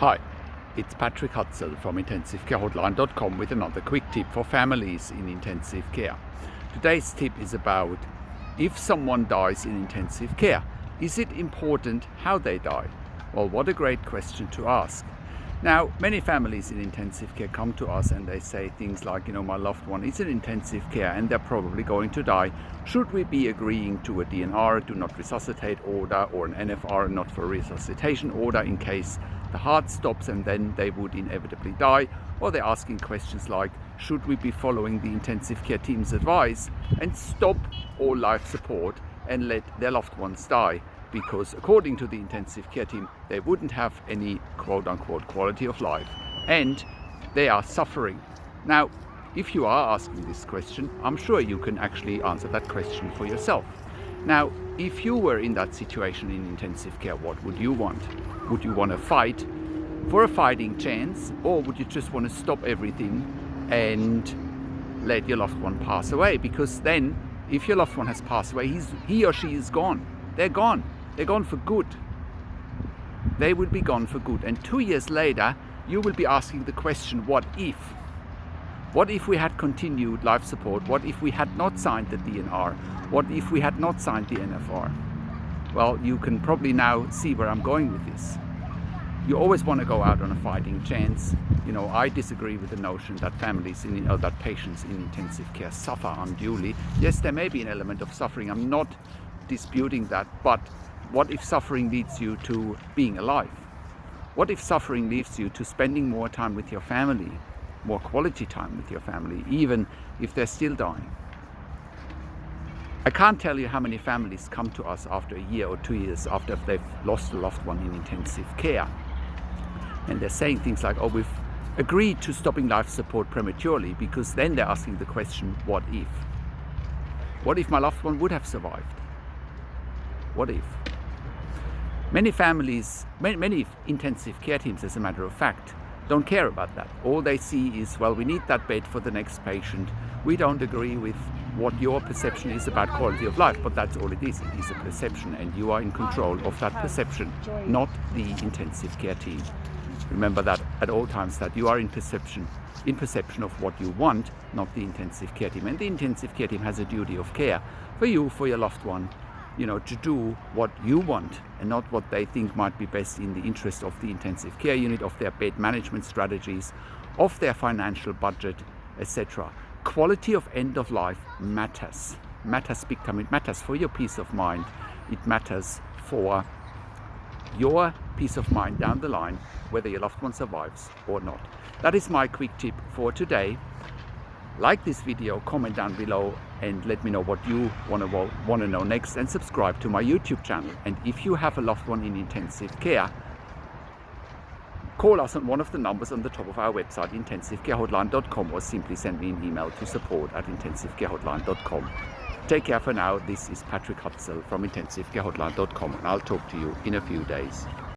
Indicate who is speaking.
Speaker 1: Hi, it's Patrick Hutzel from IntensiveCareHotline.com with another quick tip for families in intensive care. Today's tip is about if someone dies in intensive care, is it important how they die? Well, what a great question to ask. Now, many families in intensive care come to us and they say things like, my loved one is in intensive care and they're probably going to die. Should we be agreeing to a DNR, do not resuscitate order, or an NFR, not for resuscitation order, in case the heart stops and then they would inevitably die? Or they're asking questions like, should we be following the intensive care team's advice and stop all life support and let their loved ones die? Because according to the intensive care team, they wouldn't have any quote-unquote quality of life and they are suffering. Now, if you are asking this question, I'm sure you can actually answer that question for yourself. Now, if you were in that situation in intensive care, what would you want? Would you want to fight for a fighting chance, or would you just want to stop everything and let your loved one pass away? Because then, if your loved one has passed away, he or she is gone. They're gone. They're gone for good. They will be gone for good. And 2 years later, you will be asking the question, what if? What if we had continued life support? What if we had not signed the DNR? What if we had not signed the NFR? Well, you can probably now see where I'm going with this. You always want to go out on a fighting chance. I disagree with the notion that that patients in intensive care suffer unduly. Yes, there may be an element of suffering. I'm not disputing that, but what if suffering leads you to being alive? What if suffering leads you to spending more time with your family, more quality time with your family, even if they're still dying? I can't tell you how many families come to us after a year or 2 years after they've lost a loved one in intensive care. And they're saying things like, we've agreed to stopping life support prematurely, because then they're asking the question, what if? What if my loved one would have survived? What if? Many families, many intensive care teams, as a matter of fact, don't care about that. All they see is, we need that bed for the next patient. We don't agree with what your perception is about quality of life, but that's all it is. It is a perception, and you are in control of that perception, not the intensive care team. Remember that at all times, that you are in perception of what you want, not the intensive care team. And the intensive care team has a duty of care for you, for your loved one, to do what you want and not what they think might be best in the interest of the intensive care unit, of their bed management strategies, of their financial budget, etc. Quality of end of life matters big time. It matters for your peace of mind. It matters for your peace of mind down the line, whether your loved one survives or not. That is my quick tip for today. Like this video, comment down below and let me know what you want to know next, and subscribe to my YouTube channel. And if you have a loved one in intensive care, call us on one of the numbers on the top of our website, IntensiveCareHotline.com, or simply send me an email to support@IntensiveCareHotline.com. Take care for now. This is Patrick Hutzel from IntensiveCareHotline.com, and I'll talk to you in a few days.